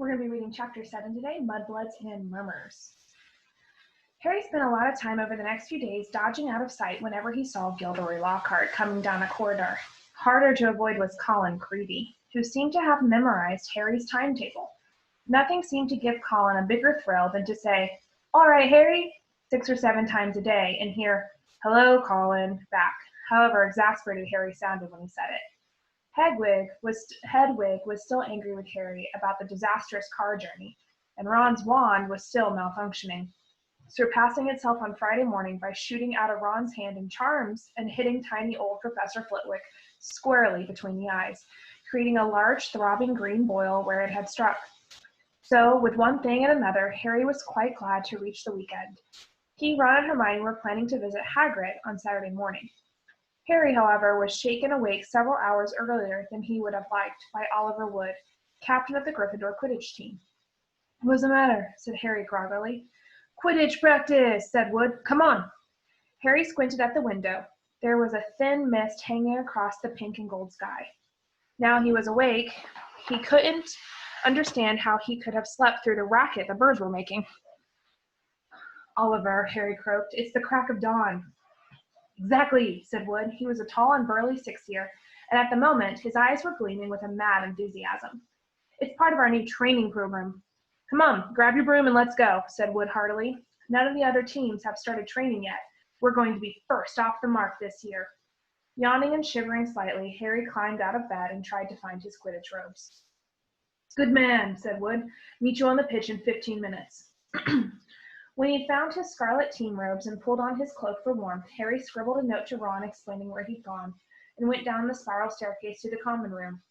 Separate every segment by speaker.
Speaker 1: We're going to be reading Chapter 7 today, Mudbloods and Murmurs. Harry spent a lot of time over the next few days dodging out of sight whenever he saw Gilderoy Lockhart coming down a corridor. Harder to avoid was Colin Creevey, who seemed to have memorized Harry's timetable. Nothing seemed to give Colin a bigger thrill than to say, "All right, Harry," 6 or 7 times a day, and hear, "Hello, Colin," back, however exasperated Harry sounded when he said it. Hedwig was still angry with Harry about the disastrous car journey, and Ron's wand was still malfunctioning, surpassing itself on Friday morning by shooting out of Ron's hand in charms and hitting tiny old Professor Flitwick squarely between the eyes, creating a large throbbing green boil where it had struck. So, with one thing and another, Harry was quite glad to reach the weekend. He, Ron, and Hermione were planning to visit Hagrid on Saturday morning. Harry, however, was shaken awake several hours earlier than he would have liked by Oliver Wood, captain of the Gryffindor Quidditch team. "What's the matter?" said Harry groggily. "Quidditch practice," said Wood. "Come on." Harry squinted at the window. There was a thin mist hanging across the pink and gold sky. Now he was awake. He couldn't understand how he could have slept through the racket the birds were making. "Oliver," Harry croaked, "it's the crack of dawn." "Exactly," said Wood. He was a tall and burly 6-year, and at the moment his eyes were gleaming with a mad enthusiasm. "It's part of our new training program." "Come on, grab your broom and let's go," said Wood heartily. "None of the other teams have started training yet. We're going to be first off the mark this year." Yawning and shivering slightly, Harry climbed out of bed and tried to find his Quidditch robes. "Good man," said Wood. "Meet you on the pitch in 15 minutes. When he found his scarlet team robes and pulled on his cloak for warmth, Harry scribbled a note to Ron explaining where he'd gone, and went down the spiral staircase to the common room,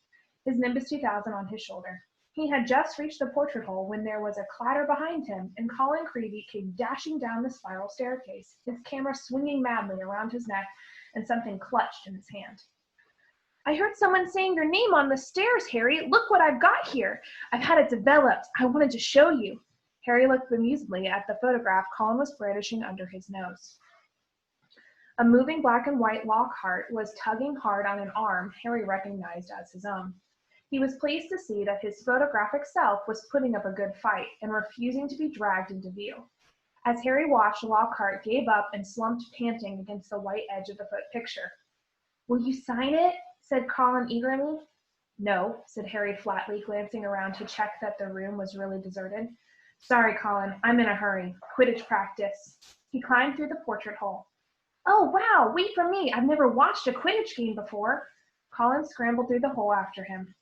Speaker 1: his Nimbus 2000 on his shoulder. He had just reached the portrait hole when there was a clatter behind him, and Colin Creevey came dashing down the spiral staircase, his camera swinging madly around his neck and something clutched in his hand. "I heard someone saying your name on the stairs, Harry. Look what I've got here. I've had it developed. I wanted to show you." Harry looked bemusedly at the photograph Colin was brandishing under his nose. A moving black and white Lockhart was tugging hard on an arm Harry recognized as his own. He was pleased to see that his photographic self was putting up a good fight and refusing to be dragged into view. As Harry watched, Lockhart gave up and slumped panting against the white edge of the picture. "Will you sign it?" said Colin eagerly. "No," said Harry flatly, glancing around to check that the room was really deserted. "Sorry, Colin, I'm in a hurry. Quidditch practice." He climbed through the portrait hole. "Oh, wow, wait for me. I've never watched a Quidditch game before." Colin scrambled through the hole after him.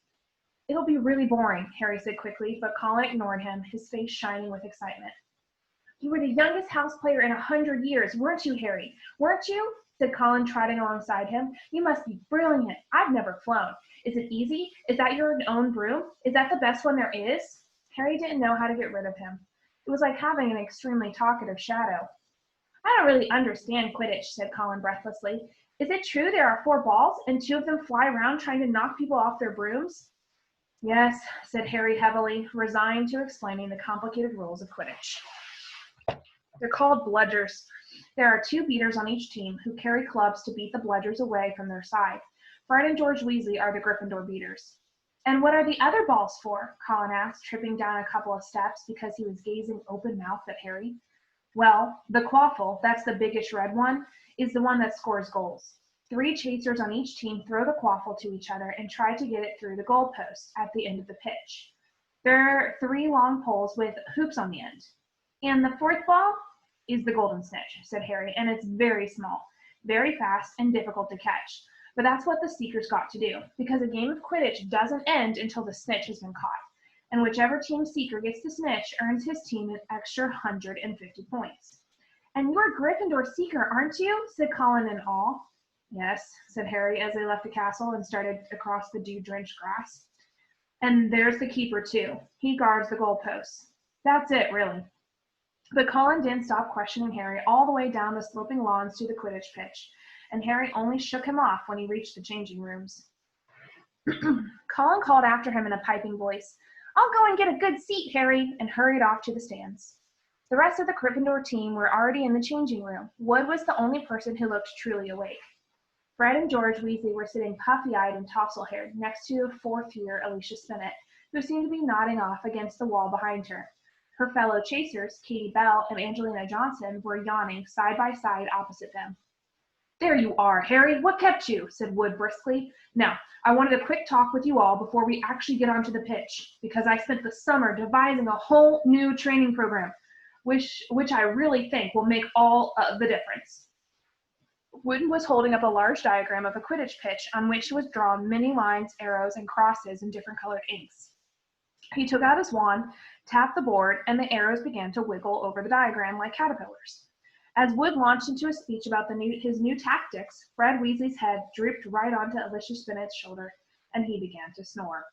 Speaker 1: "It'll be really boring," Harry said quickly, but Colin ignored him, his face shining with excitement. "You were the youngest house player in 100 years, weren't you, Harry? Weren't you?" said Colin, trotting alongside him. "You must be brilliant. I've never flown. Is it easy? Is that your own broom? Is that the best one there is?" Harry didn't know how to get rid of him. It was like having an extremely talkative shadow. "I don't really understand Quidditch," said Colin breathlessly. "Is it true there are 4 balls, and 2 of them fly around trying to knock people off their brooms?" "Yes," said Harry heavily, resigned to explaining the complicated rules of Quidditch. "They're called bludgers. There are 2 beaters on each team who carry clubs to beat the bludgers away from their side. Fred and George Weasley are the Gryffindor beaters." "And what are the other balls for?" Colin asked, tripping down a couple of steps because he was gazing open-mouthed at Harry. "Well, the quaffle, that's the biggish red one, is the one that scores goals. 3 chasers on each team throw the quaffle to each other and try to get it through the goalpost at the end of the pitch. There are 3 long poles with hoops on the end. And the 4th ball is the golden snitch," said Harry, "and it's very small, very fast, and difficult to catch. But that's what the seekers got to do, because a game of Quidditch doesn't end until the snitch has been caught, and whichever team seeker gets the snitch earns his team an extra 150 points. "And you're a Gryffindor seeker, aren't you?" said Colin in awe. "Yes," said Harry as they left the castle and started across the dew-drenched grass. "And there's the keeper, too. He guards the goalposts. That's it, really." But Colin didn't stop questioning Harry all the way down the sloping lawns to the Quidditch pitch, and Harry only shook him off when he reached the changing rooms. Colin called after him in a piping voice, "I'll go and get a good seat, Harry," and hurried off to the stands. The rest of the Gryffindor team were already in the changing room. Wood was the only person who looked truly awake. Fred and George Weasley were sitting puffy-eyed and tousled-haired next to 4th-year Alicia Spinnet, who seemed to be nodding off against the wall behind her. Her fellow chasers, Katie Bell and Angelina Johnson, were yawning side by side opposite them. "There you are, Harry. What kept you?" said Wood briskly. "Now, I wanted a quick talk with you all before we actually get onto the pitch, because I spent the summer devising a whole new training program, which I really think will make all of the difference." Wood was holding up a large diagram of a Quidditch pitch on which was drawn many lines, arrows, and crosses in different colored inks. He took out his wand, tapped the board, and the arrows began to wiggle over the diagram like caterpillars. As Wood launched into a speech about his new tactics, Fred Weasley's head drooped right onto Alicia Spinnett's shoulder, and he began to snore.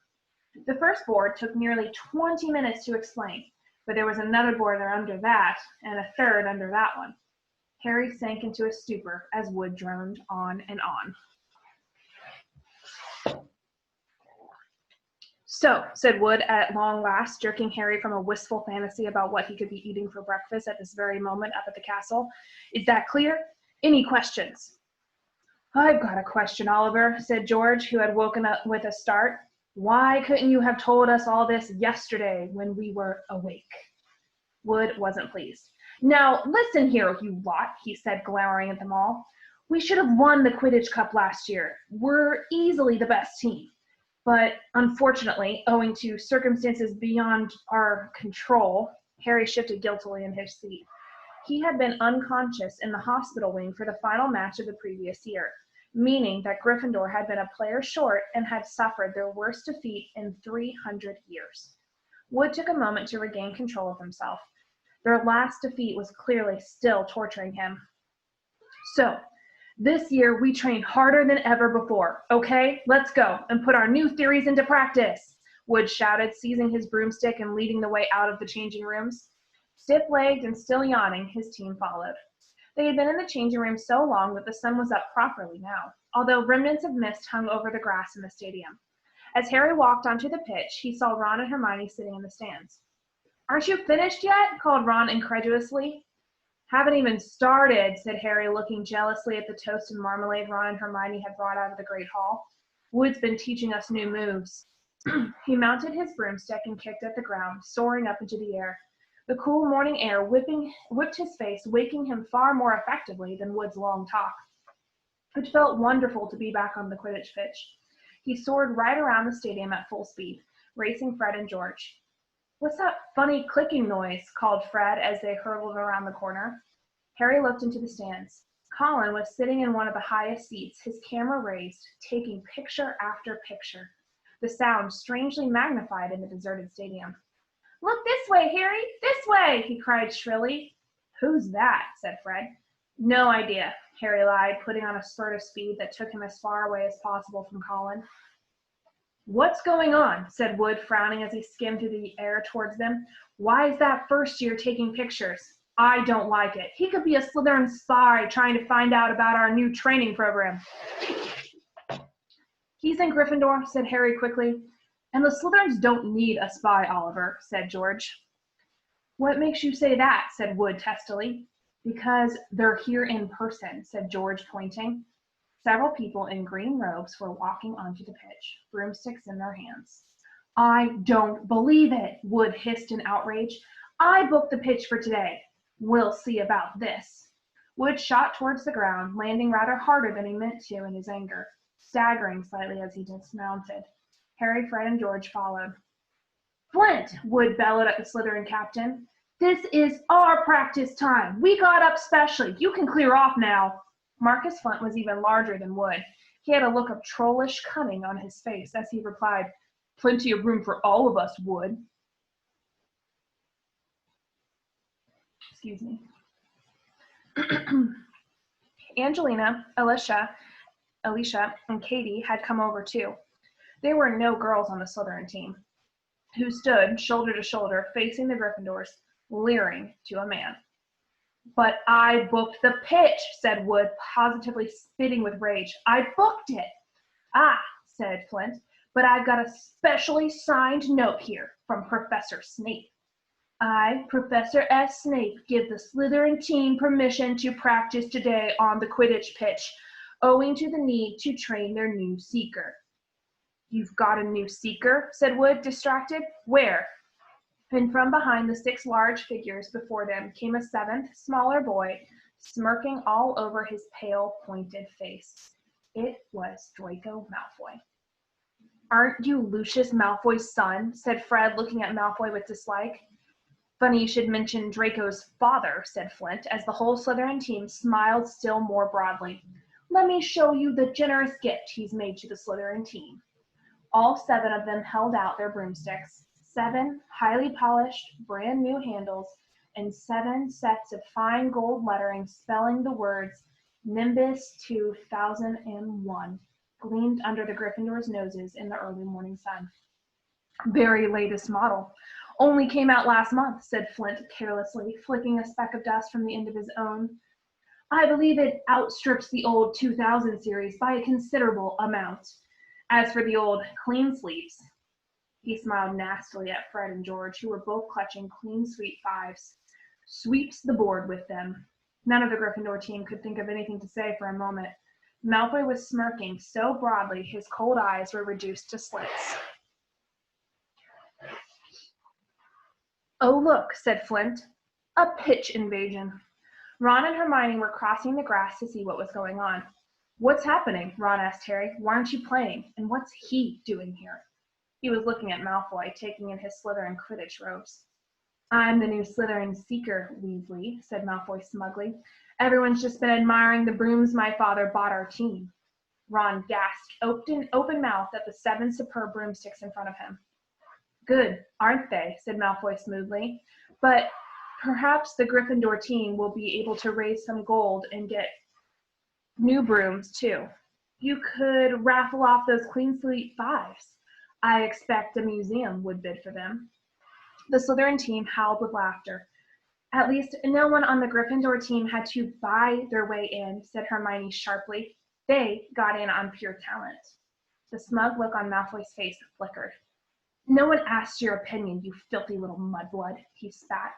Speaker 1: The first board took nearly 20 minutes to explain, but there was another board under that, and a third under that one. Harry sank into a stupor as Wood droned on and on. "So," said Wood at long last, jerking Harry from a wistful fantasy about what he could be eating for breakfast at this very moment up at the castle, "is that clear? Any questions?" "I've got a question, Oliver," said George, who had woken up with a start. "Why couldn't you have told us all this yesterday when we were awake?" Wood wasn't pleased. "Now, listen here, you lot," he said, glowering at them all. "We should have won the Quidditch Cup last year. We're easily the best team. But unfortunately, owing to circumstances beyond our control," Harry shifted guiltily in his seat. He had been unconscious in the hospital wing for the final match of the previous year, meaning that Gryffindor had been a player short and had suffered their worst defeat in 300 years. Wood took a moment to regain control of himself. Their last defeat was clearly still torturing him. "So, this year we trained harder than ever before, okay? Let's go and put our new theories into practice," Wood shouted, seizing his broomstick and leading the way out of the changing rooms. Stiff-legged and still yawning, his team followed. They had been in the changing room so long that the sun was up properly now, although remnants of mist hung over the grass in the stadium. As Harry walked onto the pitch, he saw Ron and Hermione sitting in the stands. "Aren't you finished yet?" called Ron incredulously. "Haven't even started," said Harry, looking jealously at the toast and marmalade Ron and Hermione had brought out of the Great Hall. "Wood's been teaching us new moves." He mounted his broomstick and kicked at the ground, soaring up into the air. The cool morning air whipped his face, waking him far more effectively than Wood's long talk. It felt wonderful to be back on the Quidditch pitch. He soared right around the stadium at full speed, racing Fred and George. "What's that funny clicking noise?" called Fred as they hurtled around the corner. Harry looked into the stands. Colin was sitting in one of the highest seats, his camera raised, taking picture after picture, the sound strangely magnified in the deserted stadium. "Look this way, Harry, this way!" he cried shrilly. "Who's that?" said Fred. "No idea," Harry lied, putting on a spurt of speed that took him as far away as possible from Colin. "What's going on?" said Wood, frowning as he skimmed through the air towards them. "Why is that first year taking pictures? I don't like it. He could be a Slytherin spy trying to find out about our new training program." "He's in Gryffindor," said Harry quickly. "And the Slytherins don't need a spy, Oliver," said George. "What makes you say that?" said Wood testily. "Because they're here in person," said George, pointing. Several people in green robes were walking onto the pitch, broomsticks in their hands. "I don't believe it," Wood hissed in outrage. "I booked the pitch for today. We'll see about this." Wood shot towards the ground, landing rather harder than he meant to in his anger, staggering slightly as he dismounted. Harry, Fred, and George followed. "Flint!" Wood bellowed at the Slytherin captain. "This is our practice time. We got up specially. You can clear off now." Marcus Flint was even larger than Wood. He had a look of trollish cunning on his face as he replied, "Plenty of room for all of us, Wood." Excuse me. Angelina, Alicia, and Katie had come over too. There were no girls on the Slytherin team, who stood shoulder to shoulder facing the Gryffindors, leering to a man. "But I booked the pitch," said Wood, positively spitting with rage. "I booked it." "Ah," said Flint, "but I've got a specially signed note here from Professor Snape. I, Professor S. Snape, give the Slytherin team permission to practice today on the Quidditch pitch, owing to the need to train their new seeker." You've got a new seeker, said Wood, distracted. Where? And from behind the 6 large figures before them came a 7th, smaller boy, smirking all over his pale, pointed face. It was Draco Malfoy. Aren't you Lucius Malfoy's son? Said Fred, looking at Malfoy with dislike. Funny you should mention Draco's father, said Flint, as the whole Slytherin team smiled still more broadly. Let me show you the generous gift he's made to the Slytherin team. All 7 of them held out their broomsticks, 7 highly polished, brand new handles, and 7 sets of fine gold lettering spelling the words Nimbus 2001 gleamed under the Gryffindors' noses in the early morning sun. Very latest model. Only came out last month, said Flint carelessly, flicking a speck of dust from the end of his own. I believe it outstrips the old 2000 series by a considerable amount. As for the old clean sweeps, he smiled nastily at Fred and George, who were both clutching clean sweep 5s. Sweeps the board with them. None of the Gryffindor team could think of anything to say for a moment. Malfoy was smirking so broadly his cold eyes were reduced to slits. Oh, look, said Flint. A pitch invasion. Ron and Hermione were crossing the grass to see what was going on. What's happening? Ron asked Harry. Why aren't you playing? And what's he doing here? He was looking at Malfoy, taking in his Slytherin Quidditch robes. I'm the new Slytherin seeker, Weasley, said Malfoy smugly. Everyone's just been admiring the brooms my father bought our team. Ron gasped, open-mouthed at the 7 superb broomsticks in front of him. Good, aren't they? Said Malfoy smoothly. But perhaps the Gryffindor team will be able to raise some gold and get new brooms, too. You could raffle off those clean sweep 5s. I expect a museum would bid for them. The Slytherin team howled with laughter. At least no one on the Gryffindor team had to buy their way in, said Hermione sharply. They got in on pure talent. The smug look on Malfoy's face flickered. No one asked your opinion, you filthy little mudblood, he spat.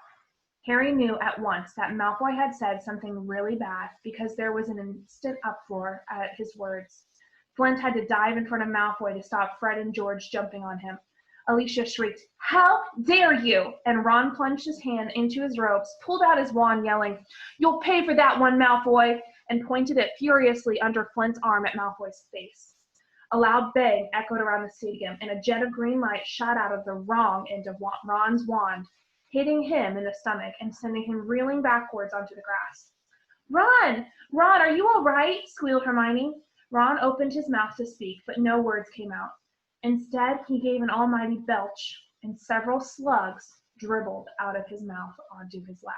Speaker 1: Harry knew at once that Malfoy had said something really bad because there was an instant uproar at his words. Flint had to dive in front of Malfoy to stop Fred and George jumping on him. Alicia shrieked, How dare you? And Ron plunged his hand into his robes, pulled out his wand, yelling, You'll pay for that one, Malfoy, and pointed it furiously under Flint's arm at Malfoy's face. A loud bang echoed around the stadium, and a jet of green light shot out of the wrong end of Ron's wand, hitting him in the stomach and sending him reeling backwards onto the grass. Ron, are you all right? Squealed Hermione. Ron opened his mouth to speak, but no words came out. Instead, he gave an almighty belch, and several slugs dribbled out of his mouth onto his lap.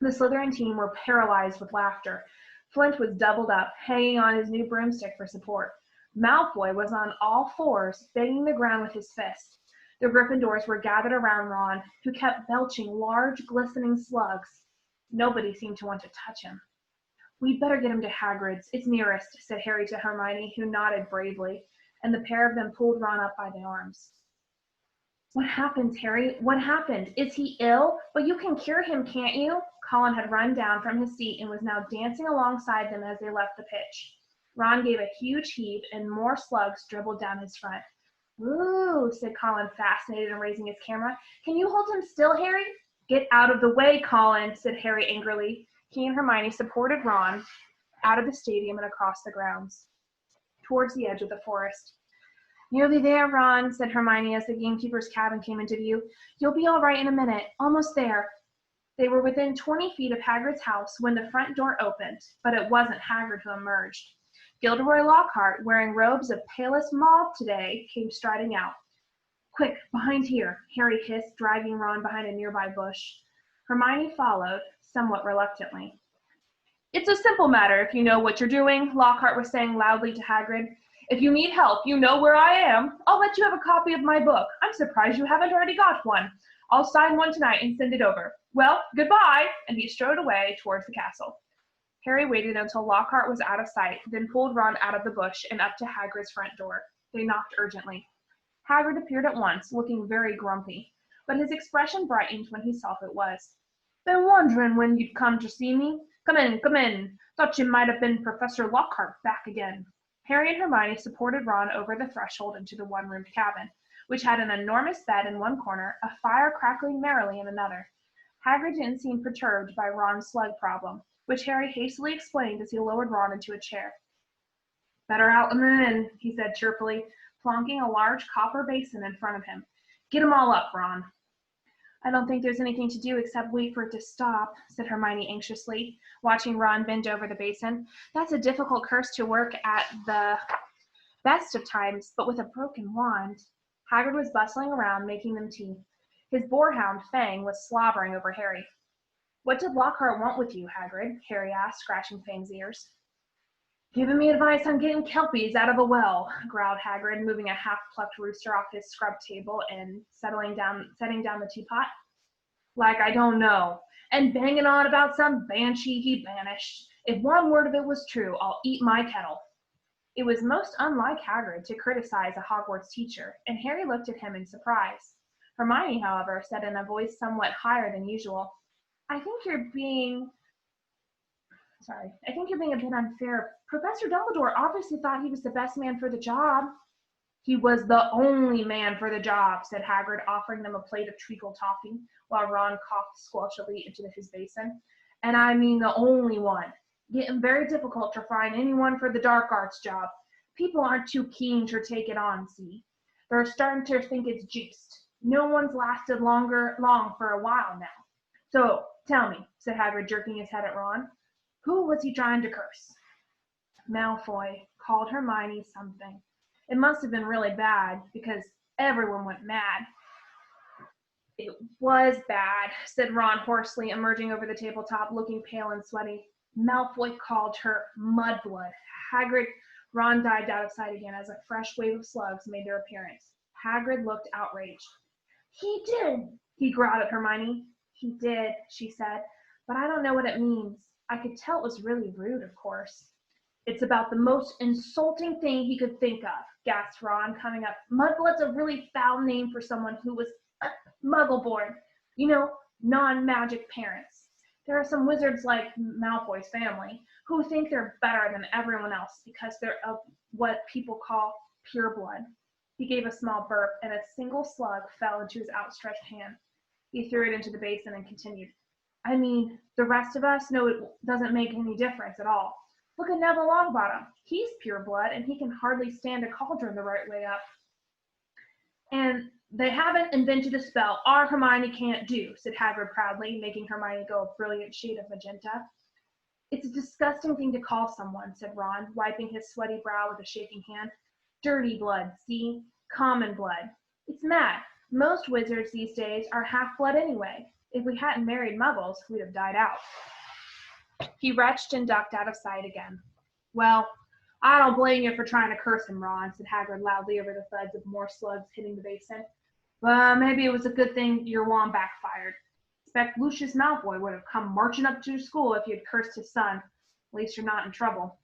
Speaker 1: The Slytherin team were paralyzed with laughter. Flint was doubled up, hanging on his new broomstick for support. Malfoy was on all fours, banging the ground with his fist. The Gryffindors were gathered around Ron, who kept belching large, glistening slugs. Nobody seemed to want to touch him. We'd better get him to Hagrid's. It's nearest, said Harry to Hermione, who nodded bravely, and the pair of them pulled Ron up by the arms. What happened, Harry? What happened? Is he ill? But you can cure him, can't you? Colin had run down from his seat and was now dancing alongside them as they left the pitch. Ron gave a huge heave, and more slugs dribbled down his front. Ooh, said Colin, fascinated and raising his camera. Can you hold him still, Harry? Get out of the way, Colin, said Harry angrily. He and Hermione supported Ron out of the stadium and across the grounds, towards the edge of the forest. Nearly there, Ron, said Hermione as the gamekeeper's cabin came into view. You'll be all right in a minute. Almost there. They were within 20 feet of Hagrid's house when the front door opened, but it wasn't Hagrid who emerged. Gilderoy Lockhart, wearing robes of palest mauve today, came striding out. Quick, behind here, Harry hissed, dragging Ron behind a nearby bush. Hermione followed, somewhat reluctantly. It's a simple matter if you know what you're doing, Lockhart was saying loudly to Hagrid. If you need help, you know where I am. I'll let you have a copy of my book. I'm surprised you haven't already got one. I'll sign one tonight and send it over. Well, goodbye, and he strode away towards the castle. Harry waited until Lockhart was out of sight, then pulled Ron out of the bush and up to Hagrid's front door. They knocked urgently. Hagrid appeared at once, looking very grumpy, but his expression brightened when he saw who it was. Been wondering when you'd come to see me. Come in, come in. Thought you might have been Professor Lockhart back again. Harry and Hermione supported Ron over the threshold into the one-roomed cabin, which had an enormous bed in one corner, a fire crackling merrily in another. Hagrid didn't seem perturbed by Ron's slug problem, which Harry hastily explained as he lowered Ron into a chair. "Better out than in," he said cheerfully, plonking a large copper basin in front of him. "Get 'em all up, Ron." "I don't think there's anything to do except wait for it to stop," said Hermione anxiously, watching Ron bend over the basin. "That's a difficult curse to work at the best of times, but with a broken wand." Hagrid was bustling around, making them tea. His boarhound, Fang, was slobbering over Harry. "What did Lockhart want with you, Hagrid?" Harry asked, scratching Fang's ears. "Giving me advice on getting kelpies out of a well," growled Hagrid, moving a half-plucked rooster off his scrub table and setting down the teapot. "Like I don't know. And banging on about some banshee he banished. If one word of it was true, I'll eat my kettle." It was most unlike Hagrid to criticize a Hogwarts teacher, and Harry looked at him in surprise. Hermione, however, said in a voice somewhat higher than usual, I think you're being a bit unfair. Professor Dumbledore obviously thought he was the best man for the job." "He was the only man for the job," said Hagrid, offering them a plate of treacle toffee, while Ron coughed squelchily into his basin. "And I mean the only one. Getting very difficult to find anyone for the dark arts job. People aren't too keen to take it on, see? They're starting to think it's juiced. No one's lasted long for a while now. So, tell me," said Hagrid, jerking his head at Ron, "who was he trying to curse?" "Malfoy called Hermione something. It must have been really bad, because everyone went mad." "It was bad," said Ron hoarsely, emerging over the tabletop, looking pale and sweaty. "Malfoy called her mudblood." Ron dived out of sight again as a fresh wave of slugs made their appearance. Hagrid looked outraged. "He did," he growled at Hermione. "He did," she said, "but I don't know what it means. I could tell it was really rude, of course." "It's about the most insulting thing he could think of," gasped Ron, coming up. "Mudblood's a really foul name for someone who was muggle-born. You know, non-magic parents. There are some wizards like Malfoy's family who think they're better than everyone else because they're of what people call pure blood." He gave a small burp, and a single slug fell into his outstretched hand. He threw it into the basin and continued. "I mean, the rest of us know it doesn't make any difference at all. Look at Neville Longbottom. He's pure blood, and he can hardly stand a cauldron the right way up." "And they haven't invented a spell our Hermione can't do," said Hagrid proudly, making Hermione go a brilliant shade of magenta. "It's a disgusting thing to call someone," said Ron, wiping his sweaty brow with a shaking hand. "Dirty blood, see? Common blood. It's mad. Most wizards these days are half-blood anyway. If we hadn't married muggles, we'd have died out." He retched and ducked out of sight again. "Well, I don't blame you for trying to curse him, Ron," said Hagrid loudly over the thuds of more slugs hitting the basin. "But maybe it was a good thing your wand backfired. Expect Lucius Malfoy would have come marching up to school if you had cursed his son. At least you're not in trouble."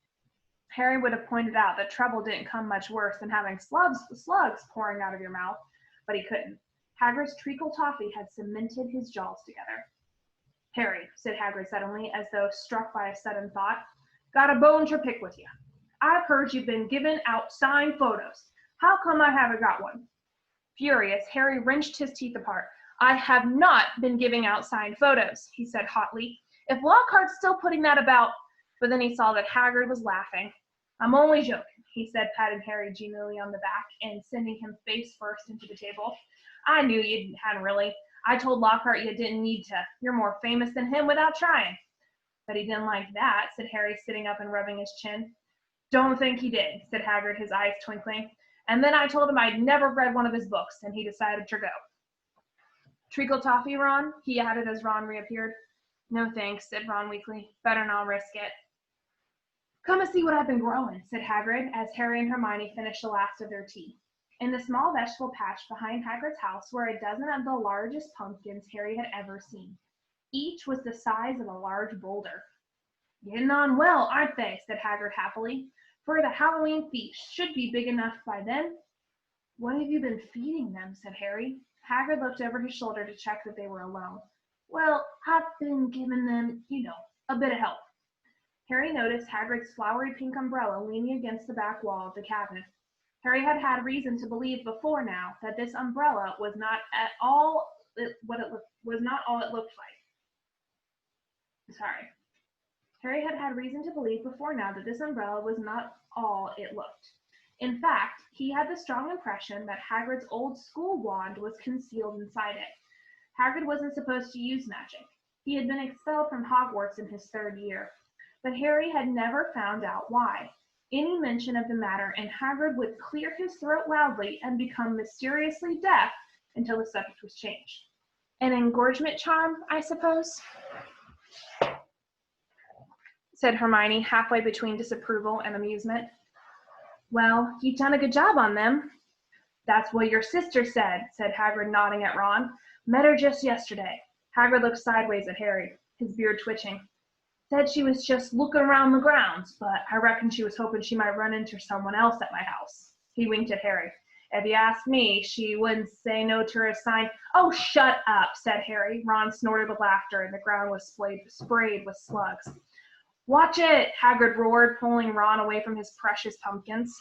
Speaker 1: Harry would have pointed out that trouble didn't come much worse than having slugs pouring out of your mouth, but he couldn't. Hagrid's treacle toffee had cemented his jaws together. "Harry," said Hagrid suddenly, as though struck by a sudden thought, "got a bone to pick with you. I've heard you've been giving out signed photos. How come I haven't got one?" Furious, Harry wrenched his teeth apart. "I have not been giving out signed photos," he said hotly. "If Lockhart's still putting that about—" But then he saw that Hagrid was laughing. "I'm only joking," he said, patting Harry genially on the back and sending him face first into the table. "I knew you hadn't really. I told Lockhart you didn't need to. You're more famous than him without trying." "But he didn't like that," said Harry, sitting up and rubbing his chin. "Don't think he did," said Hagrid, his eyes twinkling. "And then I told him I'd never read one of his books, and he decided to go." "Treacle toffee, Ron?" he added as Ron reappeared. "No thanks," said Ron weakly. "Better not risk it." "Come and see what I've been growing," said Hagrid, as Harry and Hermione finished the last of their tea. In the small vegetable patch behind Hagrid's house were a dozen of the largest pumpkins Harry had ever seen. Each was the size of a large boulder. "Getting on well, aren't they?" said Hagrid happily. "For the Halloween feast, should be big enough by then." "What have you been feeding them?" said Harry. Hagrid looked over his shoulder to check that they were alone. "Well, I've been giving them, a bit of help." Harry noticed Hagrid's flowery pink umbrella leaning against the back wall of the cabinet. Harry had had reason to believe before now that this umbrella was not at all was not all it looked like. Sorry. Harry had had reason to believe before now that this umbrella was not all it looked. In fact, he had the strong impression that Hagrid's old school wand was concealed inside it. Hagrid wasn't supposed to use magic. He had been expelled from Hogwarts in his 3rd year, but Harry had never found out why. Any mention of the matter, and Hagrid would clear his throat loudly and become mysteriously deaf until the subject was changed. An engorgement charm, I suppose? Said Hermione, halfway between disapproval and amusement. Well, you've done a good job on them. That's what your sister said Hagrid, nodding at Ron. Met her just yesterday. Hagrid looked sideways at Harry, his beard twitching. Said she was just looking around the grounds, but I reckon she was hoping she might run into someone else at my house. He winked at Harry. If you asked me, she wouldn't say no to her sign. Oh, shut up, said Harry. Ron snorted with laughter, and the ground was sprayed with slugs. Watch it, Hagrid roared, pulling Ron away from his precious pumpkins.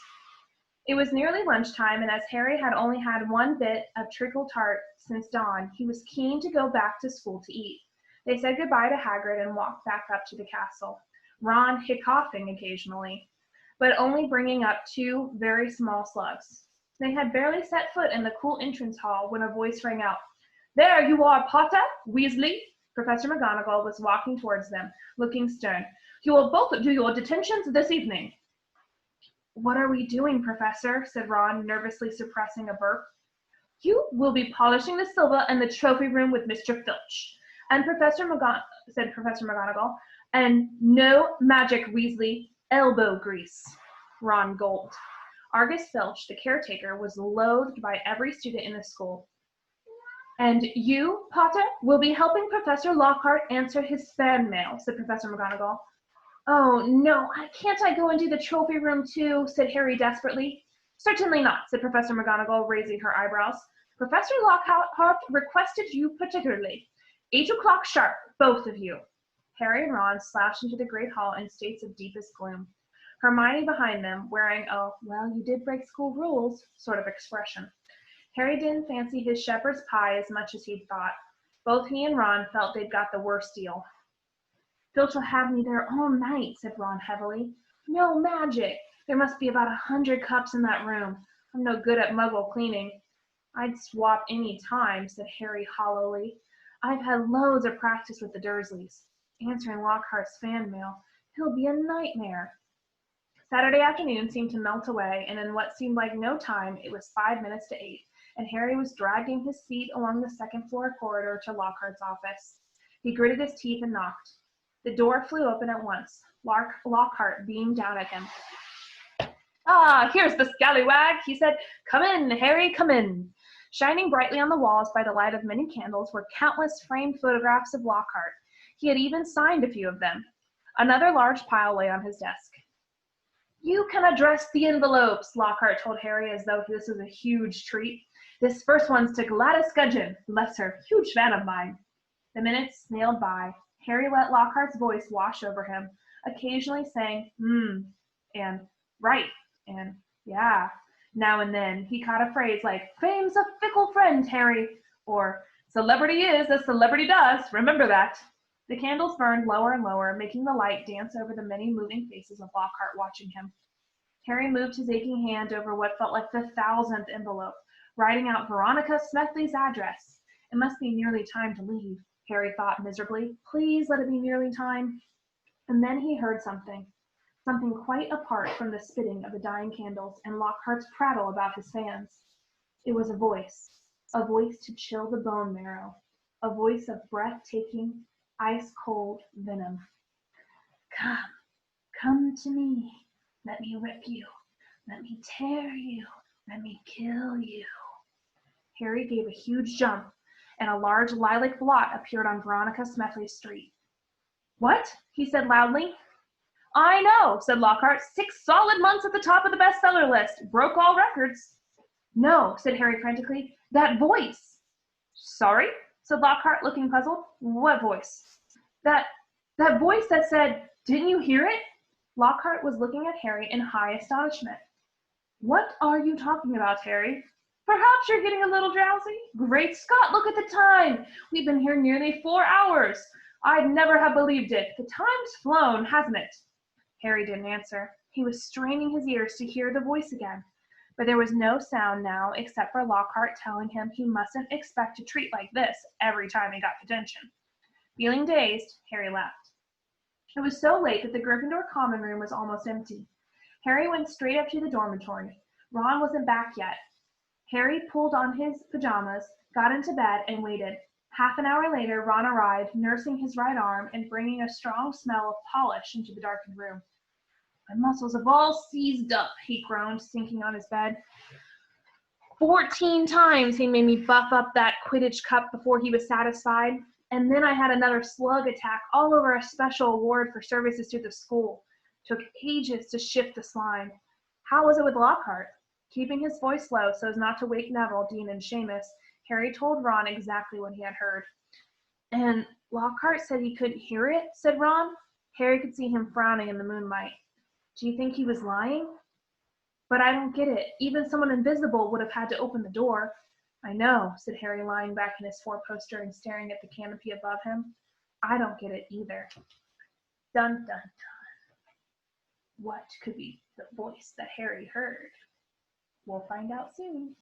Speaker 1: It was nearly lunchtime, and as Harry had only had one bit of treacle tart since dawn, he was keen to go back to school to eat. They said goodbye to Hagrid and walked back up to the castle, Ron hiccoughing occasionally, but only bringing up 2 very small slugs. They had barely set foot in the cool entrance hall when a voice rang out. There you are, Potter, Weasley. Professor McGonagall was walking towards them, looking stern. You will both do your detentions this evening. What are we doing, Professor? Said Ron, nervously suppressing a burp. You will be polishing the silver in the trophy room with Mr. Filch. And said Professor McGonagall, and no magic, Weasley, elbow grease. Ron gulped. Argus Filch, the caretaker, was loathed by every student in the school. And you, Potter, will be helping Professor Lockhart answer his fan mail, said Professor McGonagall. Oh, no, can't I go and do the trophy room too, said Harry desperately. Certainly not, said Professor McGonagall, raising her eyebrows. Professor Lockhart requested you particularly. 8 o'clock sharp, both of you. Harry and Ron slashed into the great hall in states of deepest gloom. Hermione behind them, wearing a, well, you did break school rules sort of expression. Harry didn't fancy his shepherd's pie as much as he'd thought. Both he and Ron felt they'd got the worst deal. Filch will have me there all night, said Ron heavily. No magic. There must be about 100 cups in that room. I'm no good at muggle cleaning. I'd swap any time, said Harry hollowly. I've had loads of practice with the Dursleys. Answering Lockhart's fan mail. He'll be a nightmare. Saturday afternoon seemed to melt away, and in what seemed like no time, it was 5 minutes to 8, and Harry was dragging his feet along the second-floor corridor to Lockhart's office. He gritted his teeth and knocked. The door flew open at once. Lockhart beamed down at him. Ah, here's the scallywag, he said. Come in, Harry, come in. Shining brightly on the walls by the light of many candles were countless framed photographs of Lockhart. He had even signed a few of them. Another large pile lay on his desk. You can address the envelopes, Lockhart told Harry as though this was a huge treat. This first one's to Gladys Gudgeon, bless her, huge fan of mine. The minutes snailed by. Harry let Lockhart's voice wash over him, occasionally saying, and right, and yeah. Now and then he caught a phrase like, fame's a fickle friend, Harry, or celebrity is as celebrity does, remember that. The candles burned lower and lower, making the light dance over the many moving faces of Lockhart watching him. Harry moved his aching hand over what felt like the 1,000th envelope, writing out Veronica Smethly's address. It must be nearly time to leave, Harry thought miserably. Please let it be nearly time. And then he heard something quite apart from the spitting of the dying candles and Lockhart's prattle about his fans. It was a voice to chill the bone marrow, a voice of breathtaking, ice-cold venom. Come to me. Let me rip you. Let me tear you. Let me kill you. Harry gave a huge jump, and a large lilac blot appeared on Veronica Smethly's street. What? He said loudly. I know, said Lockhart. 6 solid months at the top of the bestseller list. Broke all records. No, said Harry frantically. That voice. Sorry, said Lockhart, looking puzzled. What voice? That voice that said, Didn't you hear it? Lockhart was looking at Harry in high astonishment. What are you talking about, Harry? Perhaps you're getting a little drowsy? Great Scott, look at the time! We've been here nearly 4 hours. I'd never have believed it. The time's flown, hasn't it? Harry didn't answer. He was straining his ears to hear the voice again. But there was no sound now except for Lockhart telling him he mustn't expect a treat like this every time he got detention. Feeling dazed, Harry left. It was so late that the Gryffindor common room was almost empty. Harry went straight up to the dormitory. Ron wasn't back yet. Harry pulled on his pajamas, got into bed, and waited. Half an hour later, Ron arrived, nursing his right arm and bringing a strong smell of polish into the darkened room. My muscles have all seized up, he groaned, sinking on his bed. 14 times he made me buff up that Quidditch cup before he was satisfied. And then I had another slug attack all over a special award for services to the school. Took ages to shift the slime. How was it with Lockhart? Keeping his voice low so as not to wake Neville, Dean, and Seamus, Harry told Ron exactly what he had heard. And Lockhart said he couldn't hear it, said Ron. Harry could see him frowning in the moonlight. Do you think he was lying? But I don't get it. Even someone invisible would have had to open the door. I know, said Harry, lying back in his four-poster and staring at the canopy above him. I don't get it either. Dun, dun, dun. What could be the voice that Harry heard? We'll find out soon.